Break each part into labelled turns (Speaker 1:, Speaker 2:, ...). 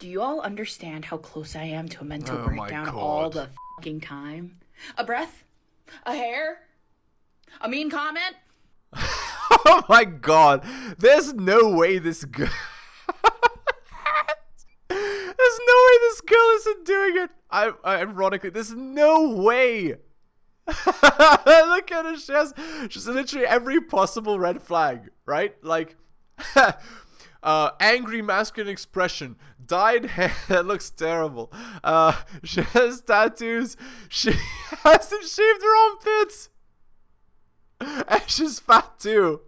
Speaker 1: Do you all understand how close I am to a mental
Speaker 2: Oh my
Speaker 1: breakdown
Speaker 2: God.
Speaker 1: all the fucking time? A breath? A hair? A mean comment?
Speaker 2: Oh my God. There's no way this girl... There's no way this girl isn't doing it. Ironically, there's no way. Look at her. She's literally every possible red flag, right? Like, angry masculine expression, dyed hair that looks terrible. She has tattoos. She hasn't shaved her armpits, and she's fat too.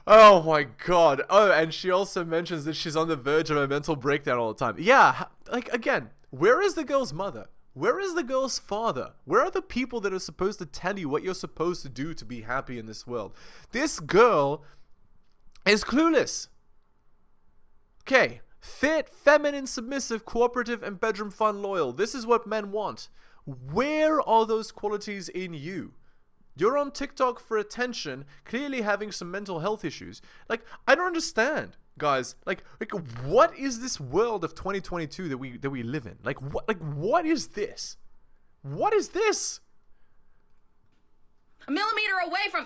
Speaker 2: Oh my God. Oh, and she also mentions that she's on the verge of a mental breakdown all the time. Yeah, like, again, where is the girl's mother? Where is the girl's father? Where are the people that are supposed to tell you what you're supposed to do to be happy in this world? This girl is clueless. Okay, fit, feminine, submissive, cooperative, and bedroom fun, loyal. This is what men want. Where are those qualities in you? You're on TikTok for attention, clearly having some mental health issues. Like, I don't understand, guys. Like what is this world of 2022 that we live in? Like what is this? What is this?
Speaker 1: A millimeter away from...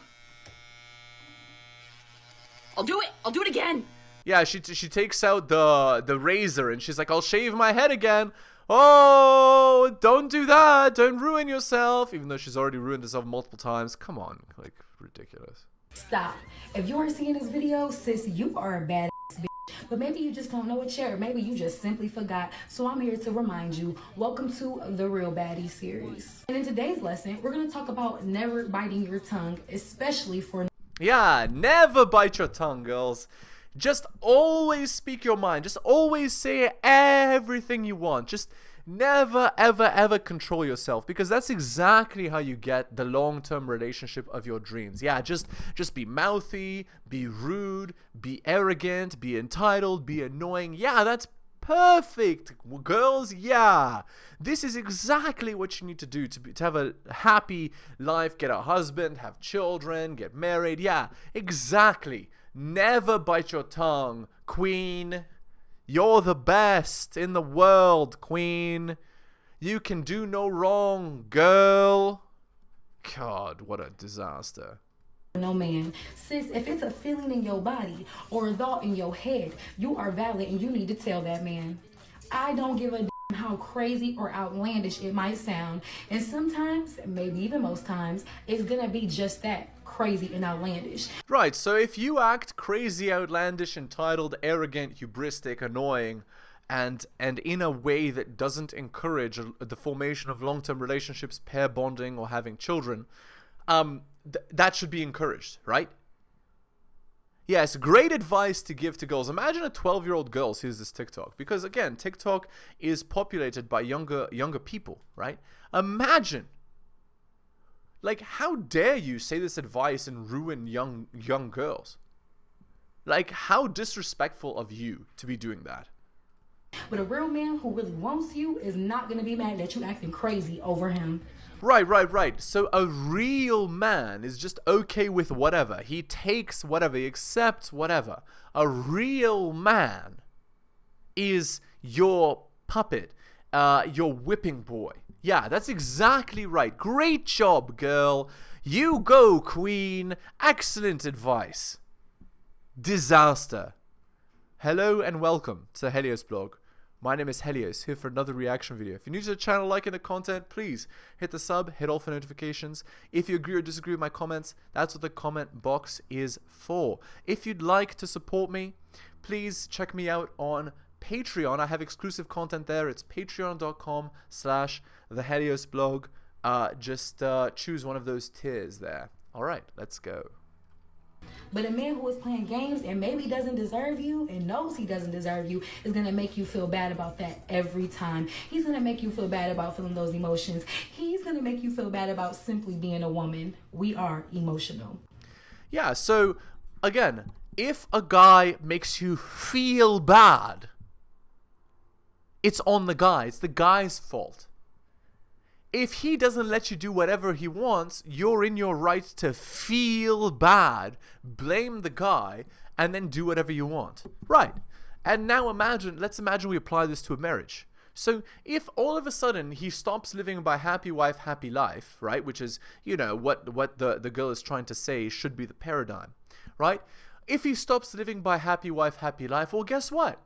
Speaker 1: I'll do it again.
Speaker 2: Yeah, she takes out the razor and she's like, I'll shave my head again. Oh, don't do that. Don't ruin yourself. Even though she's already ruined herself multiple times. Come on. Like, ridiculous.
Speaker 3: Stop. If you are seeing this video, sis, you are a badass bitch. But maybe you just don't know it yet, or maybe you just simply forgot. So I'm here to remind you, welcome to the Real Baddie series. And in today's lesson, we're going to talk about never biting your tongue, especially for...
Speaker 2: Yeah, never bite your tongue, girls. Just always speak your mind. Just always say everything you want. Just never, ever, ever control yourself, because that's exactly how you get the long-term relationship of your dreams. Yeah, just be mouthy, be rude, be arrogant, be entitled, be annoying. Yeah, that's perfect, girls. Yeah, this is exactly what you need to do to have a happy life, get a husband, have children, get married. Yeah, exactly. Never bite your tongue, queen. You're the best in the world, queen. You can do no wrong, girl. God, what a disaster.
Speaker 3: No man. Sis, if it's a feeling in your body or a thought in your head, you are valid and you need to tell that man. I don't give a damn how crazy or outlandish it might sound. And sometimes, maybe even most times, it's gonna be just that. Crazy and outlandish.
Speaker 2: Right, so if you act crazy, outlandish, entitled, arrogant, hubristic, annoying, and in a way that doesn't encourage the formation of long-term relationships, pair bonding, or having children, that should be encouraged, right? Yes, great advice to give to girls. Imagine a 12-year-old girl sees this TikTok, because again, TikTok is populated by younger people, right? Imagine. Like, how dare you say this advice and ruin young girls? Like, how disrespectful of you to be doing that.
Speaker 3: But a real man who really wants you is not going to be mad that you acting crazy over him.
Speaker 2: Right. So a real man is just okay with whatever. He takes whatever, he accepts whatever. A real man is your puppet, your whipping boy. Yeah, that's exactly right. Great job, girl. You go, queen. Excellent advice. Disaster. Hello and welcome to Helios blog. My name is Helios, here for another reaction video. If you're new to the channel, liking the content, please hit the sub, hit all for notifications. If you agree or disagree with my comments, that's what the comment box is for. If you'd like to support me, please check me out on Patreon. I have exclusive content there. It's patreon.com/theheliosblog. Just choose one of those tiers there. All right, let's go.
Speaker 3: But a man who is playing games and maybe doesn't deserve you and knows he doesn't deserve you is going to make you feel bad about that every time. He's going to make you feel bad about feeling those emotions. He's going to make you feel bad about simply being a woman. We are emotional.
Speaker 2: Yeah, so again, if a guy makes you feel bad, it's on the guy. It's the guy's fault. if he doesn't let you do whatever he wants, you're in your right to feel bad, blame the guy, and then do whatever you want. Right. And now let's imagine we apply this to a marriage. So if all of a sudden he stops living by happy wife, happy life, right, which is, what the girl is trying to say should be the paradigm, right? If he stops living by happy wife, happy life, well, guess what?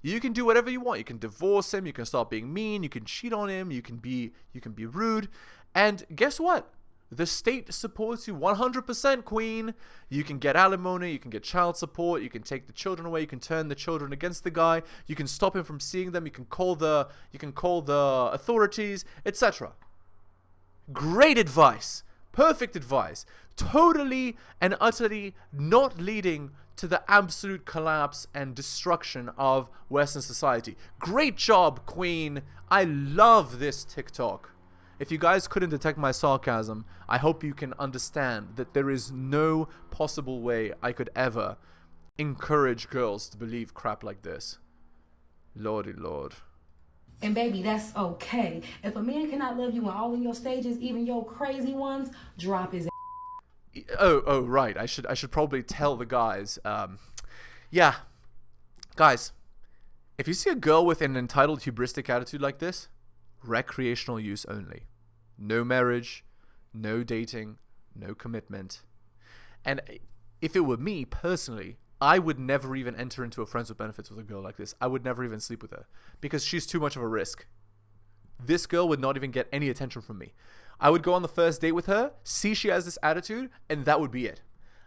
Speaker 2: You can do whatever you want. You can divorce him. You can stop being mean. You can cheat on him. You can be rude. And guess what? The state supports you 100%, queen. You can get alimony. You can get child support. You can take the children away. You can turn the children against the guy. You can stop him from seeing them. You can call the authorities, etc. Great advice. Perfect advice. Totally and utterly not leading to the absolute collapse and destruction of Western society. Great job, queen. I love this TikTok. If you guys couldn't detect my sarcasm, I hope you can understand that there is no possible way I could ever encourage girls to believe crap like this. Lordy Lord.
Speaker 3: And baby, that's okay. If a man cannot love you in all of your stages, even your crazy ones, drop his ass.
Speaker 2: Oh, right. I should probably tell the guys. Yeah. Guys, if you see a girl with an entitled hubristic attitude like this, recreational use only. No marriage, no dating, no commitment. And if it were me personally, I would never even enter into a friends with benefits with a girl like this. I would never even sleep with her because she's too much of a risk. This girl would not even get any attention from me. I would go on the first date with her, see she has this attitude, and that would be it.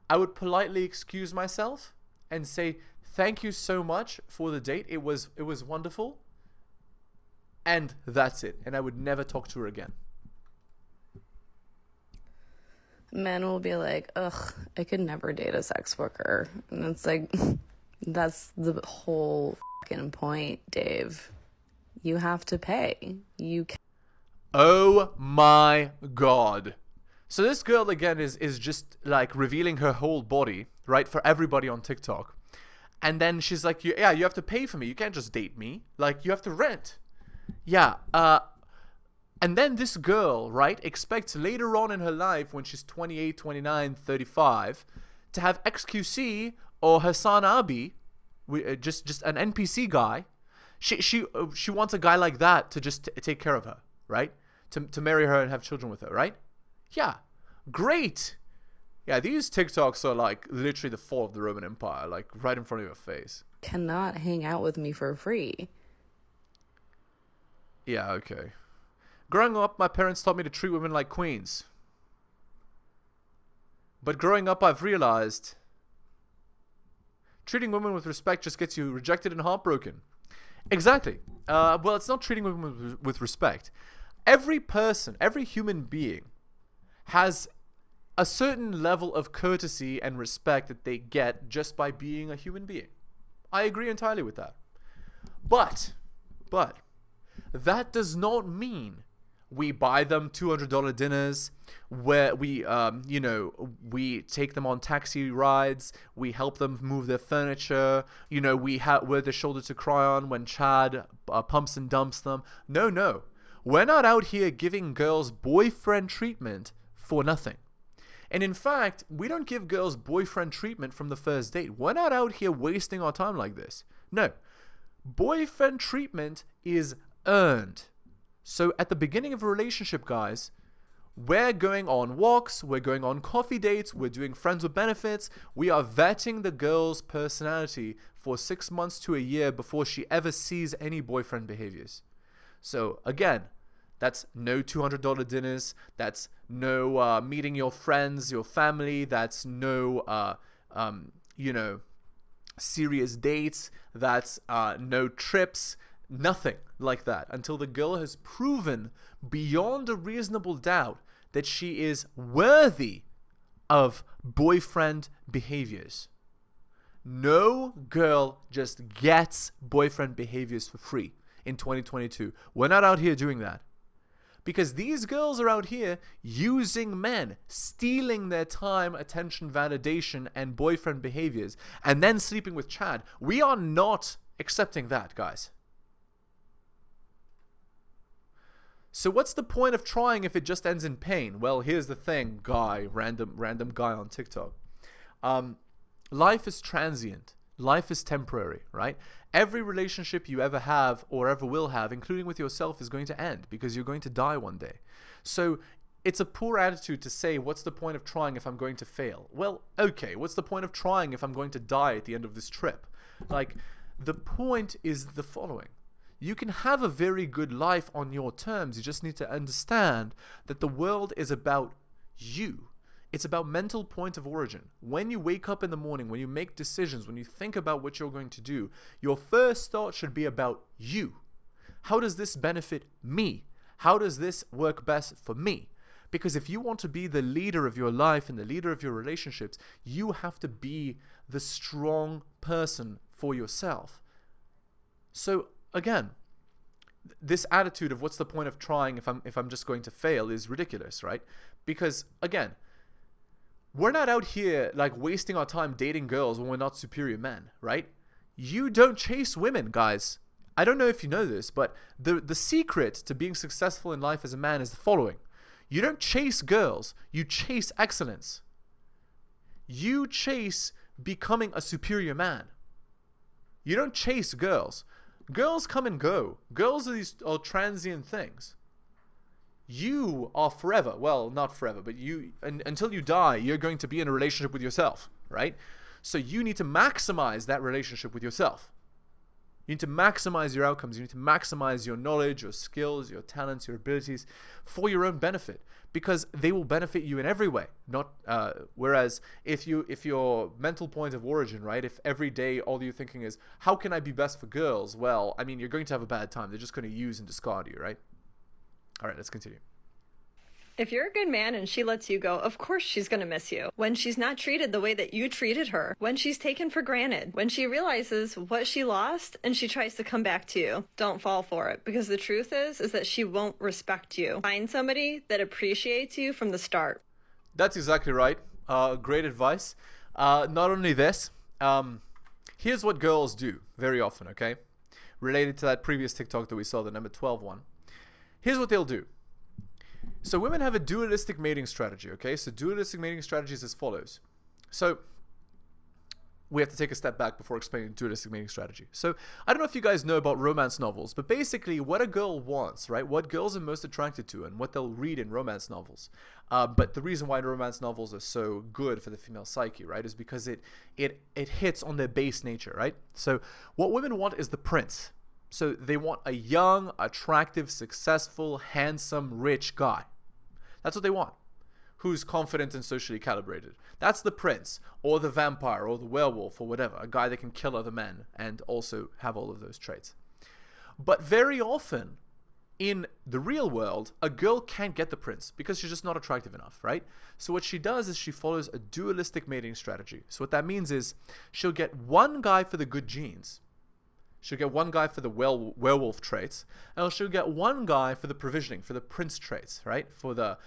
Speaker 2: I would politely excuse myself and say, thank you so much for the date. It was wonderful. And that's it. And I would never talk to her again.
Speaker 4: Men will be like, ugh, I could never date a sex worker. And it's like, that's the whole fucking point, Dave. You have to pay. You can.
Speaker 2: Oh my God. So this girl again is just like revealing her whole body, right, for everybody on TikTok. And then she's like, yeah, you have to pay for me. You can't just date me. Like, you have to rent. Yeah. And then this girl, right, expects later on in her life when she's 28, 29, 35 to have XQC or Hassan Abi, just an NPC guy. She wants a guy like that to just take care of her, right? To marry her and have children with her, right? Yeah. Great. Yeah, these TikToks are like literally the fall of the Roman Empire, like right in front of your face.
Speaker 4: Cannot hang out with me for free.
Speaker 2: Yeah, okay. Growing up, my parents taught me to treat women like queens. But growing up, I've realized treating women with respect just gets you rejected and heartbroken. Exactly. Well, it's not treating women with respect. Every person, every human being has a certain level of courtesy and respect that they get just by being a human being. I agree entirely with that. But that does not mean we buy them $200 dinners, where we take them on taxi rides, we help them move their furniture, we're the shoulder to cry on when Chad pumps and dumps them. No. We're not out here giving girls boyfriend treatment for nothing. And in fact, we don't give girls boyfriend treatment from the first date. We're not out here wasting our time like this. No. Boyfriend treatment is earned. So at the beginning of a relationship, guys, we're going on walks, we're going on coffee dates, we're doing friends with benefits. We are vetting the girl's personality for 6 months to a year before she ever sees any boyfriend behaviors. So again, that's no $200 dinners. That's no meeting your friends, your family. That's no, serious dates. That's no trips. Nothing like that until the girl has proven beyond a reasonable doubt that she is worthy of boyfriend behaviors. No girl just gets boyfriend behaviors for free in 2022. We're not out here doing that. Because these girls are out here using men, stealing their time, attention, validation, and boyfriend behaviors, and then sleeping with Chad. We are not accepting that, guys. So what's the point of trying if it just ends in pain? Well, here's the thing, guy, random guy on TikTok. Life is transient. Life is temporary, right? Every relationship you ever have or ever will have, including with yourself, is going to end because you're going to die one day. So it's a poor attitude to say, what's the point of trying if I'm going to fail? Well, okay, what's the point of trying if I'm going to die at the end of this trip? Like, the point is the following. You can have a very good life on your terms. You just need to understand that the world is about you. It's about mental point of origin. When you wake up in the morning, when you make decisions, when you think about what you're going to do, your first thought should be about you. How does this benefit me? How does this work best for me? Because if you want to be the leader of your life and the leader of your relationships, you have to be the strong person for yourself. So again, this attitude of what's the point of trying if I'm just going to fail is ridiculous, right? Because again, we're not out here like wasting our time dating girls when we're not superior men, right? You don't chase women, guys. I don't know if you know this, but the secret to being successful in life as a man is the following. You don't chase girls, you chase excellence. You chase becoming a superior man. You don't chase girls. Girls come and go. Girls are transient things. You are forever. Well, not forever, but until you die, you're going to be in a relationship with yourself, right? So you need to maximize that relationship with yourself. You need to maximize your outcomes. You need to maximize your knowledge, your skills, your talents, your abilities for your own benefit, because they will benefit you in every way. Not whereas if your mental point of origin, right, if every day all you're thinking is how can I be best for girls, well, I mean, you're going to have a bad time. They're just going to use and discard you, right? All right, let's continue.
Speaker 5: If you're a good man and she lets you go, of course she's gonna miss you. When she's not treated the way that you treated her, when she's taken for granted, when she realizes what she lost and she tries to come back to you, don't fall for it. Because the truth is that she won't respect you. Find somebody that appreciates you from the start.
Speaker 2: That's exactly right. Great advice. Not only this, here's what girls do very often, okay? Related to that previous TikTok that we saw, the number 12 one. Here's what they'll do. So women have a dualistic mating strategy, okay? So dualistic mating strategy is as follows. So we have to take a step back before explaining dualistic mating strategy. So I don't know if you guys know about romance novels, but basically what a girl wants, right? What girls are most attracted to and what they'll read in romance novels. But the reason why romance novels are so good for the female psyche, right, is because it hits on their base nature, right? So what women want is the prince. So they want a young, attractive, successful, handsome, rich guy. That's what they want. Who's confident and socially calibrated. That's the prince, or the vampire, or the werewolf, or whatever. A guy that can kill other men and also have all of those traits. But very often, in the real world, a girl can't get the prince because she's just not attractive enough, right? So what she does is she follows a dualistic mating strategy. So what that means is she'll get one guy for the good genes. She'll get one guy for the werewolf traits, and she'll get one guy for the provisioning, for the prince traits, right? For the,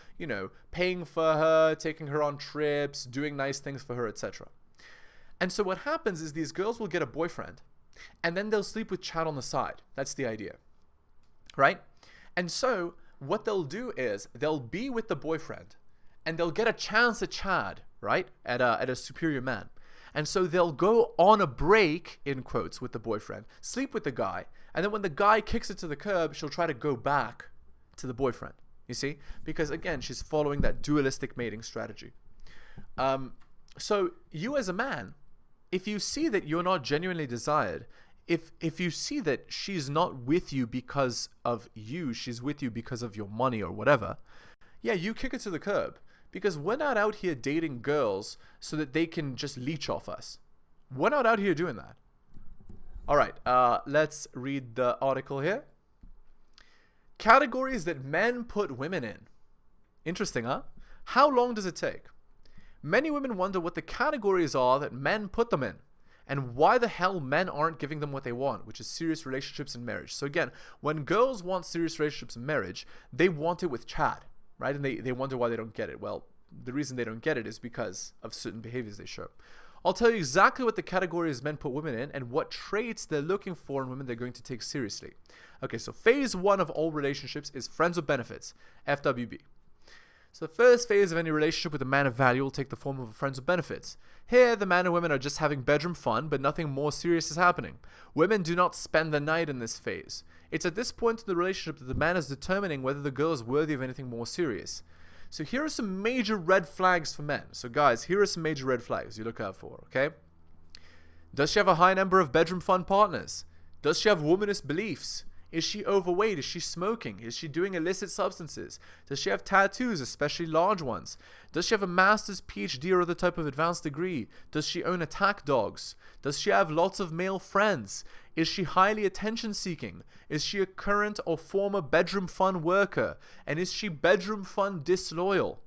Speaker 2: paying for her, taking her on trips, doing nice things for her, etc. And so what happens is these girls will get a boyfriend, and then they'll sleep with Chad on the side. That's the idea, right? And so what they'll do is they'll be with the boyfriend, and they'll get a chance at Chad, right? At a superior man. And so they'll go on a break, in quotes, with the boyfriend, sleep with the guy, and then when the guy kicks it to the curb, she'll try to go back to the boyfriend, you see? Because, again, she's following that dualistic mating strategy. So you as a man, if you see that you're not genuinely desired, if you see that she's not with you because of you, she's with you because of your money or whatever, yeah, you kick it to the curb. Because we're not out here dating girls so that they can just leech off us. We're not out here doing that. All right, let's read the article here. Categories that men put women in. Interesting, huh? How long does it take? Many women wonder what the categories are that men put them in, and why the hell men aren't giving them what they want, which is serious relationships and marriage. So again, when girls want serious relationships and marriage, they want it with Chad. Right? And they wonder why they don't get it. Well, the reason they don't get it is because of certain behaviors they show. I'll tell you exactly what the categories men put women in and what traits they're looking for in women they're going to take seriously. Okay, so phase 1 of all relationships is friends with benefits, FWB. So the first phase of any relationship with a man of value will take the form of friends with benefits. Here, the man and women are just having bedroom fun, but nothing more serious is happening. Women do not spend the night in this phase. It's at this point in the relationship that the man is determining whether the girl is worthy of anything more serious. So here are some major red flags for men. So guys, here are some major red flags you look out for, okay? Does she have a high number of bedroom fun partners? Does she have womanist beliefs? Is she overweight? Is she smoking? Is she doing illicit substances? Does she have tattoos, especially large ones? Does she have a master's, PhD, or other type of advanced degree? Does she own attack dogs? Does she have lots of male friends? Is she highly attention-seeking? Is she a current or former bedroom fun worker? And is she bedroom fun disloyal?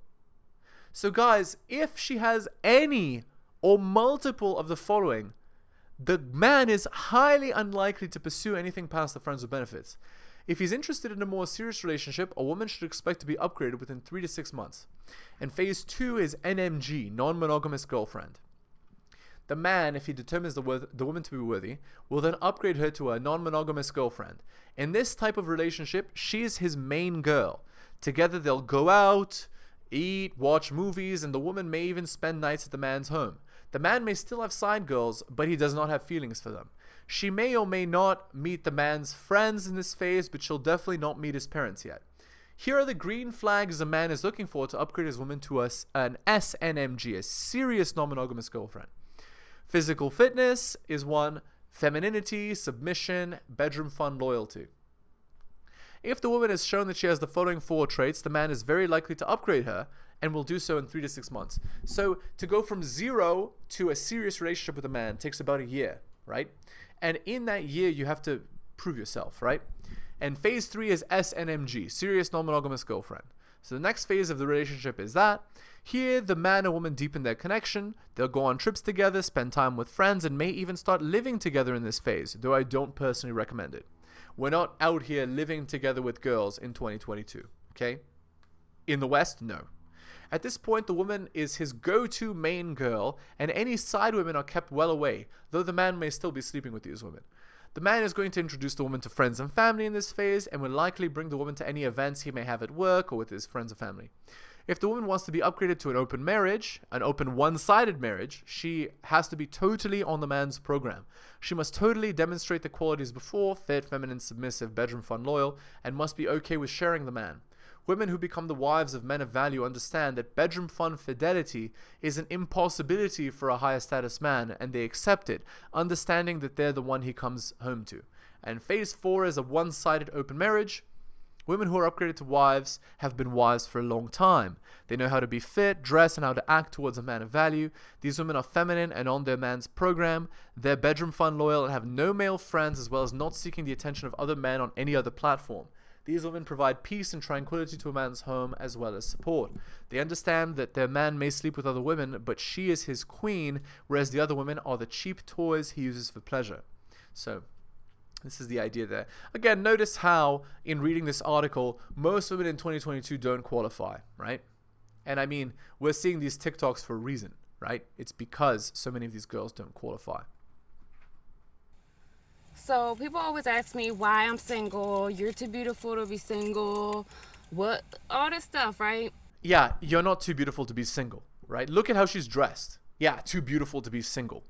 Speaker 2: So guys, if she has any or multiple of the following, the man is highly unlikely to pursue anything past the friends with benefits. If he's interested in a more serious relationship, a woman should expect to be upgraded within 3 to 6 months. And phase 2 is NMG, non-monogamous girlfriend. The man, if he determines the woman to be worthy, will then upgrade her to a non-monogamous girlfriend. In this type of relationship, she is his main girl. Together they'll go out, eat, watch movies, and the woman may even spend nights at the man's home. The man may still have side girls, but he does not have feelings for them. She may or may not meet the man's friends in this phase, but she'll definitely not meet his parents yet. Here are the green flags a man is looking for to upgrade his woman to an SNMG, a serious non-monogamous girlfriend. Physical fitness is one. Femininity, submission, bedroom fun, loyalty. If the woman has shown that she has the following 4 traits, the man is very likely to upgrade her and will do so in 3 to 6 months. So to go from 0 to a serious relationship with a man takes about a year, right? And in that year, you have to prove yourself, right? And phase 3 is SNMG, serious non-monogamous girlfriend. So the next phase of the relationship is that. Here, the man and woman deepen their connection. They'll go on trips together, spend time with friends, and may even start living together in this phase, though I don't personally recommend it. We're not out here living together with girls in 2022, okay? In the West, no. At this point, the woman is his go-to main girl, and any side women are kept well away, though the man may still be sleeping with these women. The man is going to introduce the woman to friends and family in this phase, and will likely bring the woman to any events he may have at work or with his friends and family. If the woman wants to be upgraded to an open marriage, an open one-sided marriage, she has to be totally on the man's program. She must totally demonstrate the qualities before: fit, feminine, submissive, bedroom fun, loyal, and must be okay with sharing the man. Women who become the wives of men of value understand that bedroom fun fidelity is an impossibility for a higher status man, and they accept it, understanding that they're the one he comes home to. And phase 4 is a one-sided open marriage. Women who are upgraded to wives have been wives for a long time. They know how to be fit, dress, and how to act towards a man of value. These women are feminine and on their man's program. They're bedroom fun, loyal, and have no male friends, as well as not seeking the attention of other men on any other platform. These women provide peace and tranquility to a man's home, as well as support. They understand that their man may sleep with other women, but she is his queen, whereas the other women are the cheap toys he uses for pleasure. So this is the idea there. Again, notice how, in reading this article, most women in 2022 don't qualify, right? And I mean, we're seeing these TikToks for a reason, right? It's because so many of these girls don't qualify.
Speaker 6: So people always ask me why I'm single, you're too beautiful to be single, what, all this stuff, right?
Speaker 2: Yeah, you're not too beautiful to be single, right? Look at how she's dressed. Yeah, too beautiful to be single.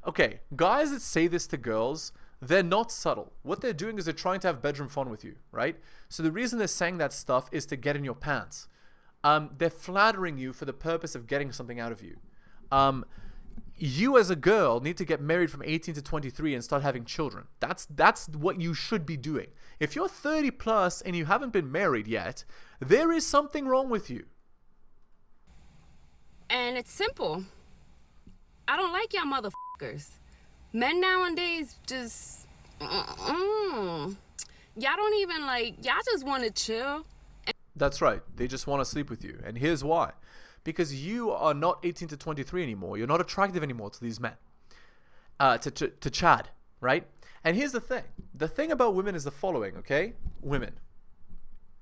Speaker 2: Okay, guys that say this to girls, they're not subtle. What they're doing is they're trying to have bedroom fun with you, right? So the reason they're saying that stuff is to get in your pants. They're flattering you for the purpose of getting something out of you. You as a girl need to get married from 18 to 23 and start having children. That's what you should be doing. If you're 30 plus and you haven't been married yet, there is something wrong with you.
Speaker 6: And it's simple. I don't like y'all motherfuckers. Men nowadays just, y'all don't even y'all just want to chill.
Speaker 2: That's right. They just want to sleep with you. And here's why. Because you are not 18 to 23 anymore. You're not attractive anymore to these men. To Chad, right? And here's the thing. The thing about women is the following, okay? Women.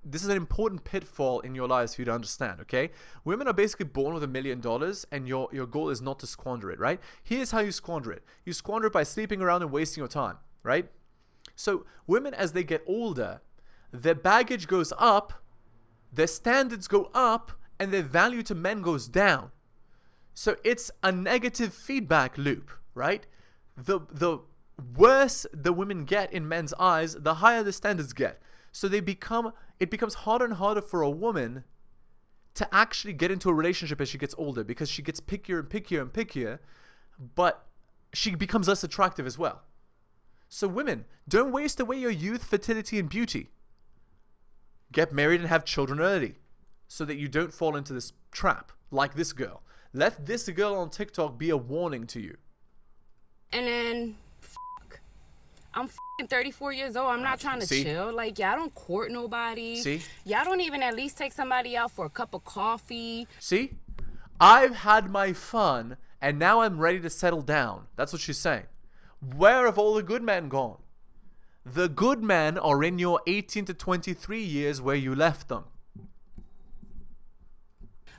Speaker 2: This is an important pitfall in your lives for you to understand, okay? Women are basically born with $1 million, and your goal is not to squander it, right? Here's how you squander it. You squander it by sleeping around and wasting your time, right? So women, as they get older, their baggage goes up, their standards go up, and their value to men goes down. So it's a negative feedback loop, right? The worse the women get in men's eyes, the higher the standards get. So it becomes harder and harder for a woman to actually get into a relationship as she gets older, because she gets pickier and pickier and pickier, but she becomes less attractive as well. So women, don't waste away your youth, fertility, and beauty. Get married and have children early so that you don't fall into this trap like this girl. Let this girl on TikTok be a warning to you.
Speaker 6: And then, I'm 34 years old. I'm not trying to chill. Like, y'all don't court nobody.
Speaker 2: See?
Speaker 6: Y'all don't even at least take somebody out for a cup of coffee.
Speaker 2: See? I've had my fun, and now I'm ready to settle down. That's what she's saying. Where have all the good men gone? The good men are in your 18 to 23 years where you left them.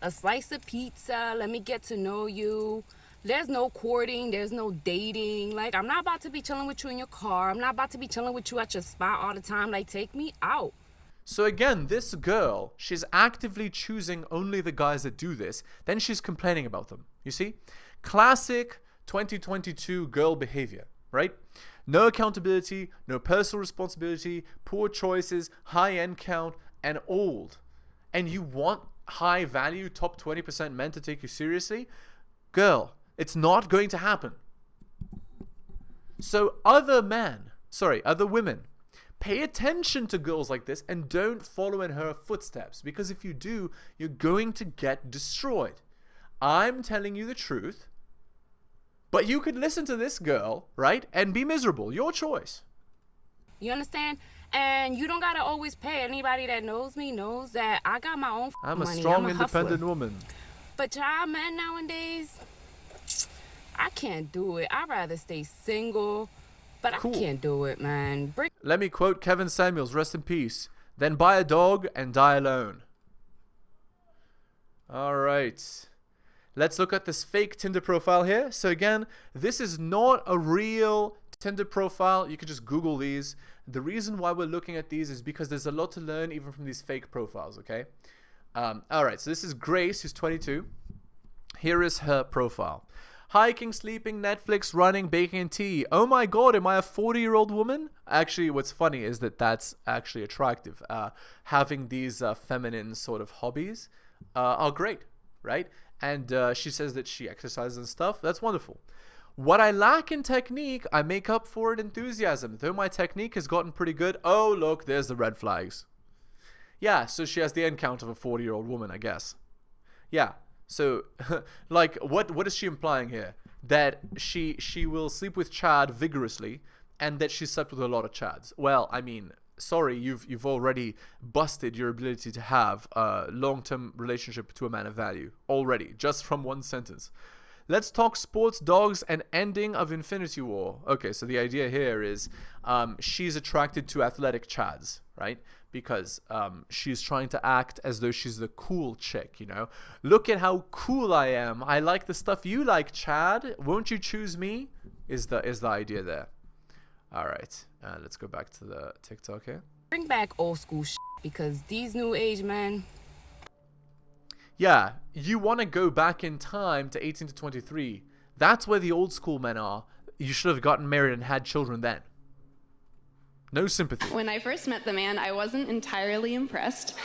Speaker 6: A slice of pizza, let me get to know you. There's no courting, there's no dating. Like, I'm not about to be chilling with you in your car. I'm not about to be chilling with you at your spot all the time. Like, take me out.
Speaker 2: So again, this girl, she's actively choosing only the guys that do this. Then she's complaining about them. You see? Classic 2022 girl behavior, right? No accountability, no personal responsibility, poor choices, high end count, and old. And you want high value top 20% men to take you seriously? Girl, it's not going to happen. So other women, pay attention to girls like this and don't follow in her footsteps, because if you do, you're going to get destroyed. I'm telling you the truth, but you could listen to this girl, right, and be miserable. Your choice.
Speaker 6: You understand? And you don't gotta always pay. Anybody that knows me knows that I got my own
Speaker 2: I'm a
Speaker 6: money.
Speaker 2: strong,
Speaker 6: I'm a
Speaker 2: independent
Speaker 6: hustler.
Speaker 2: woman.
Speaker 6: But y'all men nowadays, I can't do it. I'd rather stay single, but
Speaker 2: Cool.
Speaker 6: I can't do it, man.
Speaker 2: Let me quote Kevin Samuels, rest in peace. Then buy a dog and die alone. All right. Let's look at this fake Tinder profile here. So again, this is not a real Tinder profile. You can just Google these. The reason why we're looking at these is because there's a lot to learn even from these fake profiles, okay? All right, so this is Grace, who's 22. Here is her profile. Hiking, sleeping, Netflix, running, baking, and tea. Oh my God, am I a 40-year-old woman? Actually, what's funny is that that's actually attractive. Having these feminine sort of hobbies are great, right? And she says that she exercises and stuff. That's wonderful. What I lack in technique, I make up for in enthusiasm. Though my technique has gotten pretty good. Oh, look, there's the red flags. Yeah, so she has the end count of a 40-year-old woman, I guess. Yeah, so, like, what is she implying here? That she will sleep with Chad vigorously, and that she slept with a lot of Chads. Well, I mean, sorry, you've already busted your ability to have a long-term relationship to a man of value. Already, just from one sentence. Let's talk sports, dogs, and ending of Infinity War. Okay, so the idea here is she's attracted to athletic Chads, right? Because she's trying to act as though she's the cool chick, you know? Look at how cool I am. I like the stuff you like, Chad. Won't you choose me? Is the idea there. All right, let's go back to the TikTok here.
Speaker 6: Bring back old school shit, because these new age men.
Speaker 2: Yeah, you want to go back in time to 18 to 23. That's where the old school men are. You should have gotten married and had children then. No sympathy.
Speaker 7: When I first met the man, I wasn't entirely impressed.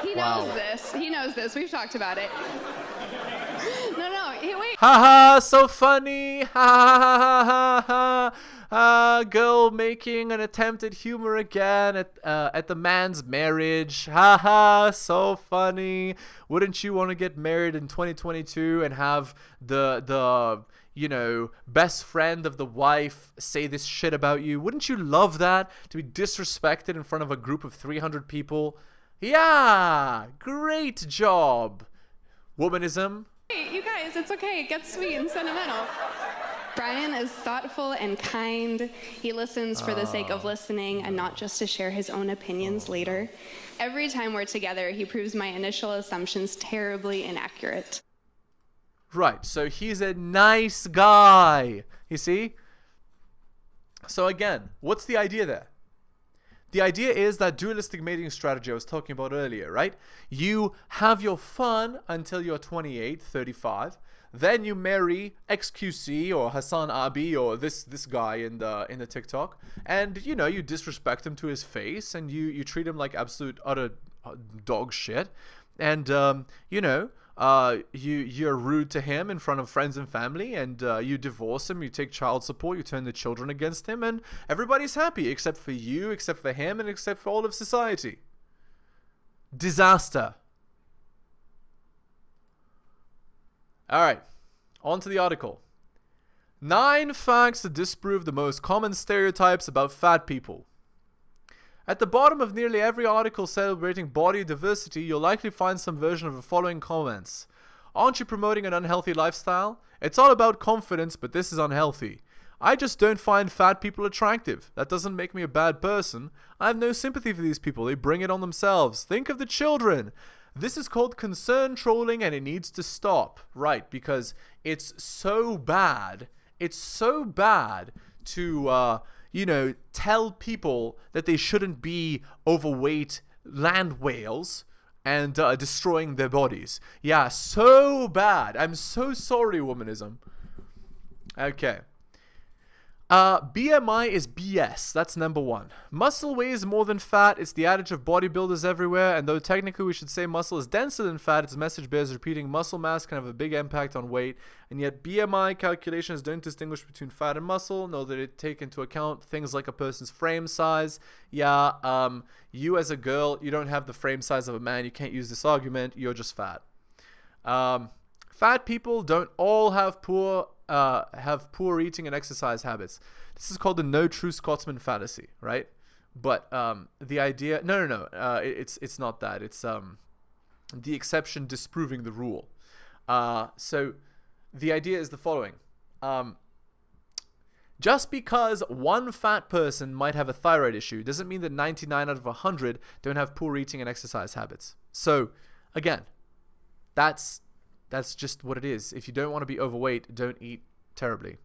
Speaker 7: He knows this. He knows this. We've talked about it. No, wait.
Speaker 2: Haha, so funny. Ha ha ha ha ha. Girl making an attempt at humor again at the man's marriage. Haha, so funny. Wouldn't you want to get married in 2022 and have the you know, best friend of the wife say this shit about you? Wouldn't you love that? To be disrespected in front of a group of 300 people? Yeah, great job. Womanism.
Speaker 7: Hey, you guys, it's okay. It gets sweet and sentimental. Brian is thoughtful and kind. He listens for the sake of listening and not just to share his own opinions later. Every time we're together, he proves my initial assumptions terribly inaccurate.
Speaker 2: Right, so he's a nice guy. You see? So again, what's the idea there? The idea is that dualistic mating strategy I was talking about earlier, right? You have your fun until you're 28, 35. Then you marry XQC or Hassan Abi or this guy in the TikTok, and you know, you disrespect him to his face, and you treat him like absolute utter dog shit, and you know, you're rude to him in front of friends and family, and you divorce him, you take child support, you turn the children against him, and everybody's happy except for you, except for him, and except for all of society. Disaster. Alright, on to the article. 9 facts to disprove the most common stereotypes about fat people. At the bottom of nearly every article celebrating body diversity, you'll likely find some version of the following comments. Aren't you promoting an unhealthy lifestyle? It's all about confidence, but this is unhealthy. I just don't find fat people attractive. That doesn't make me a bad person. I have no sympathy for these people. They bring it on themselves. Think of the children. This is called concern trolling, and it needs to stop. Right, because it's so bad. It's so bad to, you know, tell people that they shouldn't be overweight land whales and destroying their bodies. Yeah, so bad. I'm so sorry, womanism. Okay. BMI is BS. That's number 1. Muscle weighs more than fat. It's the adage of bodybuilders everywhere. And though technically we should say muscle is denser than fat, its message bears repeating. Muscle mass can have a big impact on weight. And yet BMI calculations don't distinguish between fat and muscle, nor that it take into account things like a person's frame size. Yeah, you as a girl, you don't have the frame size of a man. You can't use this argument. You're just fat. Fat people don't all have poor eating and exercise habits. This is called the no true Scotsman fallacy, right? But the idea, no, it's not that. It's the exception disproving the rule. So the idea is the following: just because one fat person might have a thyroid issue doesn't mean that 99 out of 100 don't have poor eating and exercise habits. So again, that's just what it is. If you don't want to be overweight, don't eat terribly.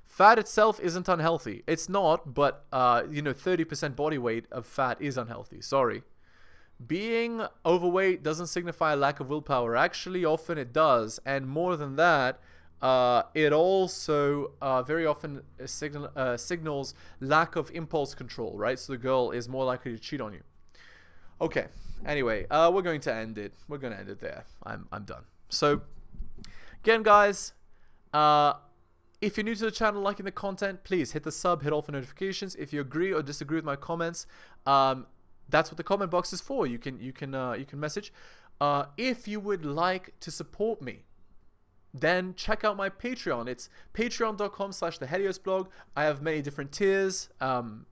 Speaker 2: Fat itself isn't unhealthy. It's not, but you know, 30% body weight of fat is unhealthy. Sorry. Being overweight doesn't signify a lack of willpower. Actually, often it does. And more than that, it also very often signals lack of impulse control, right? So the girl is more likely to cheat on you. Okay. Anyway, we're going to end it. We're going to end it there. I'm done. So, again, guys, if you're new to the channel, liking the content, please hit the sub, hit all for notifications. If you agree or disagree with my comments, that's what the comment box is for. You can message. If you would like to support me, then check out my Patreon. It's patreon.com/theheliosblog. I have many different tiers, and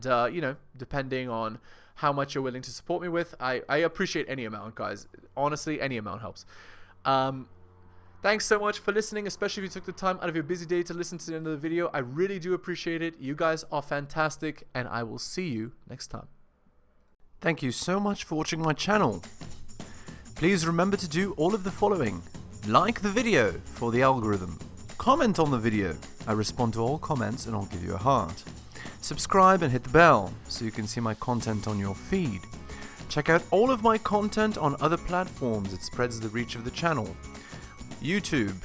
Speaker 2: you know, depending on how much you're willing to support me with, I appreciate any amount, guys. Honestly, any amount helps. Thanks so much for listening, especially if you took the time out of your busy day to listen to the end of the video. I really do appreciate it. You guys are fantastic, and I will see you next time. Thank you so much for watching my channel. Please remember to do all of the following. Like the video for the algorithm. Comment on the video. I respond to all comments and I'll give you a heart. Subscribe and hit the bell so you can see my content on your feed. Check out all of my content on other platforms. It spreads the reach of the channel. YouTube,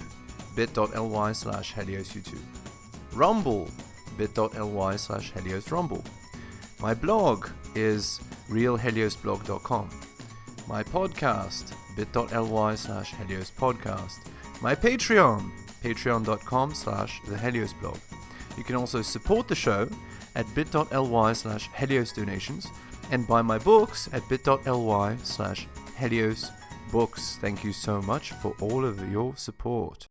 Speaker 2: bit.ly/Helios YouTube. Rumble, bit.ly/Helios Rumble. My blog is realheliosblog.com. My podcast, bit.ly/Helios Podcast. My Patreon, patreon.com/theheliosblog. You can also support the show at bit.ly/Helios donations and buy my books at bit.ly/Helios books. Thank you so much for all of your support.